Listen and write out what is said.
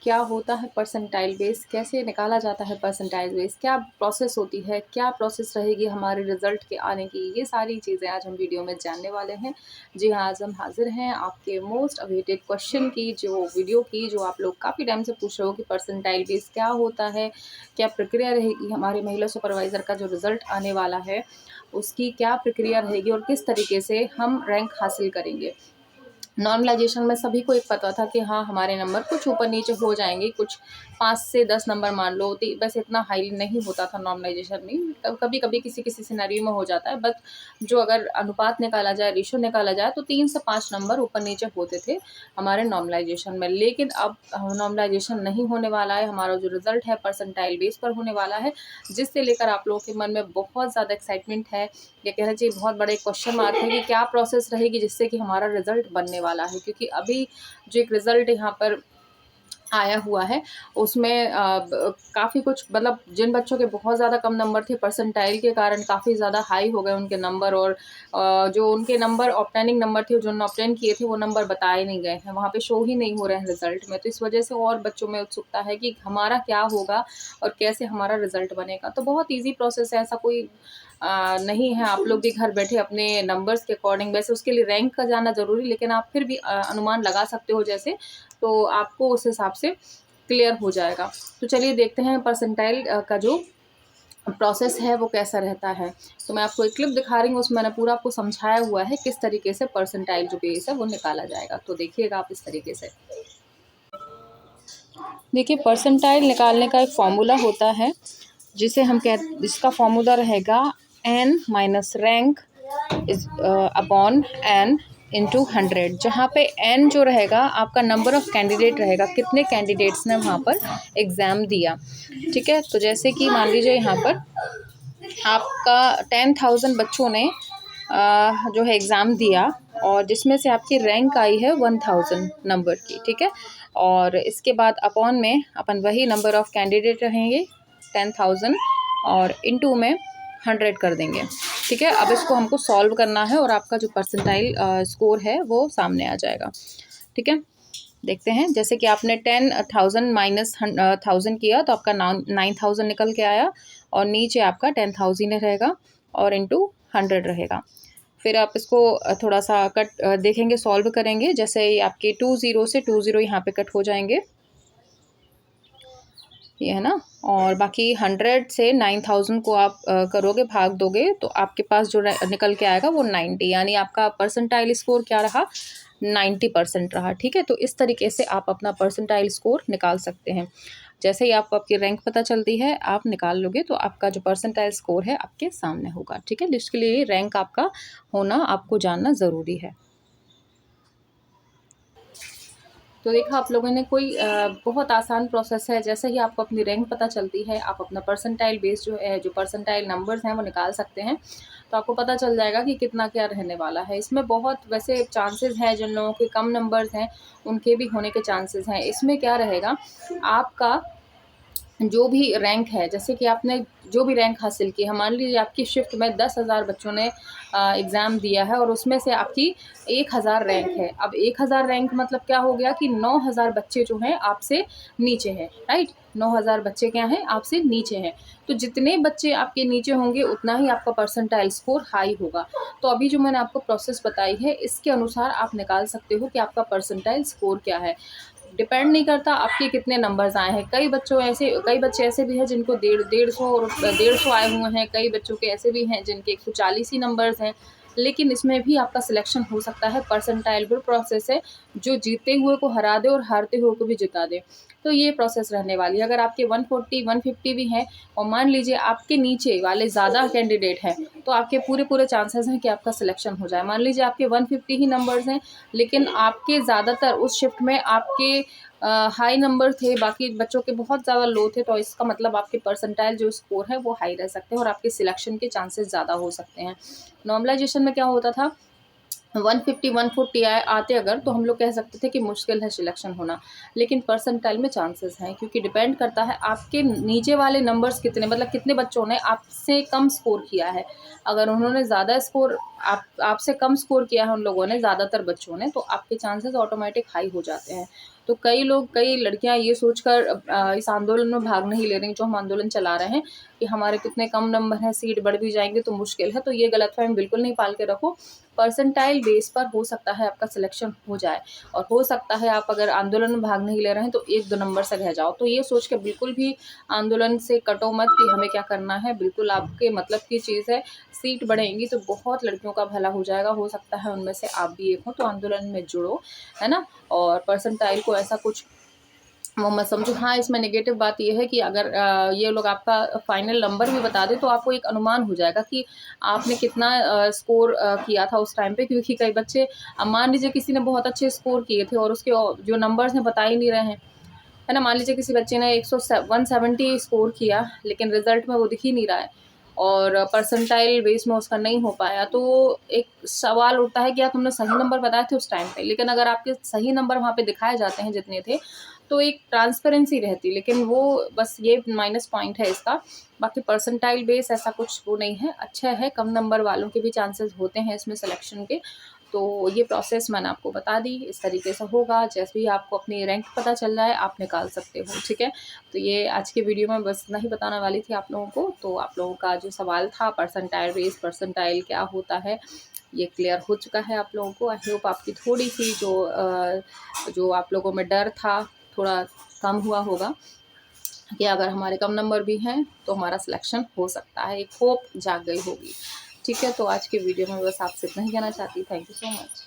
क्या होता है परसेंटाइल बेस, कैसे निकाला जाता है परसेंटाइल बेस, क्या प्रोसेस होती है, क्या प्रोसेस रहेगी हमारे रिज़ल्ट के आने की, ये सारी चीज़ें आज हम वीडियो में जानने वाले हैं। जी हाँ, आज हम हाज़िर हैं आपके मोस्ट अवेटेड क्वेश्चन की जो वीडियो की, जो आप लोग काफ़ी टाइम से पूछ रहे हो कि परसेंटाइल बेस क्या होता है, क्या प्रक्रिया रहेगी, हमारे महिला सुपरवाइज़र का जो रिज़ल्ट आने वाला है उसकी क्या प्रक्रिया रहेगी और किस तरीके से हम रैंक हासिल करेंगे। नॉर्मलाइजेशन में सभी को एक पता था कि हाँ, हमारे नंबर कुछ ऊपर नीचे हो जाएंगे, कुछ 5 से 10 नंबर मान लो, वैसे इतना हाई नहीं होता था नॉर्मलाइजेशन में, कभी कभी किसी किसी सिनेरियो में हो जाता है, बट जो अगर अनुपात निकाला जाए, रेशो निकाला जाए तो 3 से 5 नंबर ऊपर नीचे होते थे हमारे नॉर्मलाइजेशन में। लेकिन अब नॉर्मलाइजेशन नहीं होने वाला है, हमारा जो रिजल्ट है परसेंटाइल बेस पर होने वाला है, जिससे लेकर आप लोगों के मन में बहुत ज़्यादा एक्साइटमेंट है, ये कहना चाहिए बहुत बड़े क्वेश्चन मार्क है कि क्या प्रोसेस रहेगी जिससे कि हमारा रिजल्ट बनने वाला है। क्योंकि अभी जो एक रिजल्ट यहाँ पर आया हुआ है उसमें काफ़ी कुछ, मतलब जिन बच्चों के बहुत ज़्यादा कम नंबर थे परसेंटाइल के कारण काफ़ी ज़्यादा हाई हो गए उनके नंबर, और जो उनके नंबर ऑब्टेनिंग नंबर थे, जो ऑब्टेन किए थे, वो नंबर बताए नहीं गए हैं, वहाँ पे शो ही नहीं हो रहे हैं रिजल्ट में। तो इस वजह से और बच्चों में उत्सुकता है कि हमारा क्या होगा और कैसे हमारा रिजल्ट बनेगा। तो बहुत ईजी प्रोसेस है, ऐसा कोई नहीं है, आप लोग भी घर बैठे अपने नंबर्स के अकॉर्डिंग, वैसे उसके लिए रैंक का जाना ज़रूरी, लेकिन आप फिर भी अनुमान लगा सकते हो जैसे, तो आपको उस हिसाब से क्लियर हो जाएगा। तो चलिए देखते हैं परसेंटाइल का जो प्रोसेस है वो कैसा रहता है। तो मैं आपको एक क्लिप दिखा रही हूँ, उसमें मैंने पूरा आपको समझाया हुआ है किस तरीके से परसेंटाइल जो बेस है वो निकाला जाएगा। तो देखिएगा आप इस तरीके से। देखिए, परसेंटाइल निकालने का एक फॉर्मूला होता है जिसे हम जिसका फॉर्मूला रहेगा n minus rank is upon n into 100, जहाँ पे n जो रहेगा आपका नंबर ऑफ कैंडिडेट रहेगा, कितने कैंडिडेट्स ने वहाँ पर एग्ज़ाम दिया। ठीक है, तो जैसे कि मान लीजिए यहाँ पर आपका 10,000 बच्चों ने जो है एग्ज़ाम दिया, और जिसमें से आपकी रैंक आई है 1000 नंबर की। ठीक है, और इसके बाद अपॉन में अपन वही नंबर ऑफ़ कैंडिडेट रहेंगे 10,000 और इनटू में 100 कर देंगे। ठीक है, अब इसको हमको सॉल्व करना है और आपका जो परसेंटाइल स्कोर है वो सामने आ जाएगा। ठीक है, देखते हैं। जैसे कि आपने 10,000 माइनस 1000 किया तो आपका 9,000 निकल के आया, और नीचे आपका 10,000 रहेगा और इंटू 100 रहेगा। फिर आप इसको थोड़ा सा कट देखेंगे, सॉल्व करेंगे। जैसे ही आपके 20 से 20 यहाँ पे कट हो जाएंगे, ये है ना, और बाकी 100 से 9,000 को आप करोगे, भाग दोगे, तो आपके पास जो निकल के आएगा वो 90, यानी आपका परसेंटाइल स्कोर क्या रहा, 90% रहा। ठीक है, तो इस तरीके से आप अपना परसेंटाइल स्कोर निकाल सकते हैं। जैसे ही आपको आपकी रैंक पता चलती है, आप निकाल लोगे तो आपका जो परसेंटाइल स्कोर है आपके सामने होगा। ठीक है, जिसके लिए रैंक आपका होना, आपको जानना ज़रूरी है। तो देखा आप लोगों ने, कोई बहुत आसान प्रोसेस है। जैसे ही आपको अपनी रैंक पता चलती है, आप अपना परसेंटाइल बेस जो है, जो परसेंटाइल नंबर्स हैं वो निकाल सकते हैं। तो आपको पता चल जाएगा कि कितना क्या रहने वाला है। इसमें बहुत वैसे चांसेस हैं, जिन लोगों के कम नंबर्स हैं उनके भी होने के चांसेस हैं। इसमें क्या रहेगा, आपका जो भी रैंक है, जैसे कि आपने जो भी रैंक हासिल की है, मान लीजिए आपकी शिफ्ट में 10,000 बच्चों ने एग्ज़ाम दिया है और उसमें से आपकी 1,000 रैंक है। अब 1,000 रैंक मतलब क्या हो गया कि 9,000 बच्चे जो हैं आपसे नीचे हैं, राइट? 9,000 बच्चे क्या हैं, आपसे नीचे हैं। तो जितने बच्चे आपके नीचे होंगे उतना ही आपका परसेंटाइल स्कोर हाई होगा। तो अभी जो मैंने आपको प्रोसेस बताई है, इसके अनुसार आप निकाल सकते हो कि आपका परसेंटाइल स्कोर क्या है। डिपेंड नहीं करता आपके कितने नंबर्स आए हैं। कई बच्चे ऐसे भी हैं जिनको 150 आए हुए हैं, कई बच्चों के ऐसे भी हैं जिनके 140 ही नंबर्स हैं। लेकिन इसमें भी आपका सिलेक्शन हो सकता है। परसेंटाइल वो प्रोसेस है जो जीते हुए को हरा दे और हारते हुए को भी जिता दे। तो ये प्रोसेस रहने वाली है। अगर आपके 140 150 भी हैं और मान लीजिए आपके नीचे वाले ज़्यादा कैंडिडेट हैं, तो आपके पूरे चांसेस हैं कि आपका सिलेक्शन हो जाए। मान लीजिए आपके 150 ही नंबर्स हैं, लेकिन आपके ज़्यादातर उस शिफ्ट में आपके हाई नंबर थे, बाकी बच्चों के बहुत ज़्यादा लो थे, तो इसका मतलब आपके परसेंटाइल जो स्कोर है वो हाई रह सकते हैं और आपके सिलेक्शन के चांसेस ज़्यादा हो सकते हैं। नॉर्मलाइजेशन में क्या होता था, 150 140 आते अगर, तो हम लोग कह सकते थे कि मुश्किल है सिलेक्शन होना। लेकिन परसेंटाइल में चांसेस हैं, क्योंकि डिपेंड करता है आपके नीचे वाले नंबर्स कितने, मतलब कितने बच्चों ने आपसे कम स्कोर किया है। अगर उन्होंने ज़्यादा स्कोर आपसे कम स्कोर किया है, उन लोगों ने, ज़्यादातर बच्चों ने, तो आपके चांसेस ऑटोमेटिक हाई हो जाते हैं। तो कई लोग, कई लड़कियां ये सोचकर इस आंदोलन में भाग नहीं ले रही, जो हम आंदोलन चला रहे हैं, कि हमारे कितने कम नंबर हैं, सीट बढ़ भी जाएंगे तो मुश्किल है। तो ये गलतफहमी बिल्कुल नहीं पाल के रखो। परसेंटाइल बेस पर हो सकता है आपका सिलेक्शन हो जाए, और हो सकता है आप अगर आंदोलन में भाग नहीं ले रहे हैं तो 1-2 नंबर से रह जाओ। तो ये सोच के बिल्कुल भी आंदोलन से कटो मत कि हमें क्या करना है, बिल्कुल आपके मतलब की चीज़ है। सीट बढ़ेंगी तो बहुत लड़कियों का भला हो जाएगा, हो सकता है उनमें से आप भी एक हो, तो आंदोलन में जुड़ो, है ना। और परसेंटाइल को ऐसा कुछ वो मत समझो। हाँ, इसमें नेगेटिव बात ये है कि अगर ये लोग आपका फाइनल नंबर भी बता दें तो आपको एक अनुमान हो जाएगा कि आपने कितना स्कोर किया था उस टाइम पे, क्योंकि कई बच्चे, मान लीजिए किसी ने बहुत अच्छे स्कोर किए थे और उसके जो नंबर्स हैं बता ही नहीं रहे हैं, है ना। मान लीजिए किसी बच्चे ने 170 स्कोर किया, लेकिन रिजल्ट में वो दिख ही नहीं रहा है और परसेंटाइल बेस में उसका नहीं हो पाया, तो एक सवाल उठता है कि यार तुमने सही नंबर बताए थे उस टाइम पे, लेकिन अगर आपके सही नंबर वहाँ पे दिखाए जाते हैं जितने थे, तो एक ट्रांसपेरेंसी रहती। लेकिन वो बस ये माइनस पॉइंट है इसका। बाकी परसेंटाइल बेस ऐसा कुछ वो नहीं है, अच्छा है। कम नंबर वालों के भी चांसेस होते हैं इसमें सिलेक्शन के। तो ये प्रोसेस मैंने आपको बता दी, इस तरीके से होगा। जैसे भी आपको अपनी रैंक पता चल रहा है आप निकाल सकते हो, ठीक है। तो ये आज के वीडियो में बस इतना ही बताने वाली थी आप लोगों को। तो आप लोगों का जो सवाल था परसेंटाइल बेस, परसेंटाइल क्या होता है, ये क्लियर हो चुका है आप लोगों को। आई होप आपकी थोड़ी सी जो आप लोगों में डर था थोड़ा कम हुआ होगा, कि अगर हमारे कम नंबर भी हैं तो हमारा सिलेक्शन हो सकता है, एक होप जाग गई होगी, ठीक है। तो आज के वीडियो में बस आपसे इतना ही कहना चाहती हूँ। Thank you so much.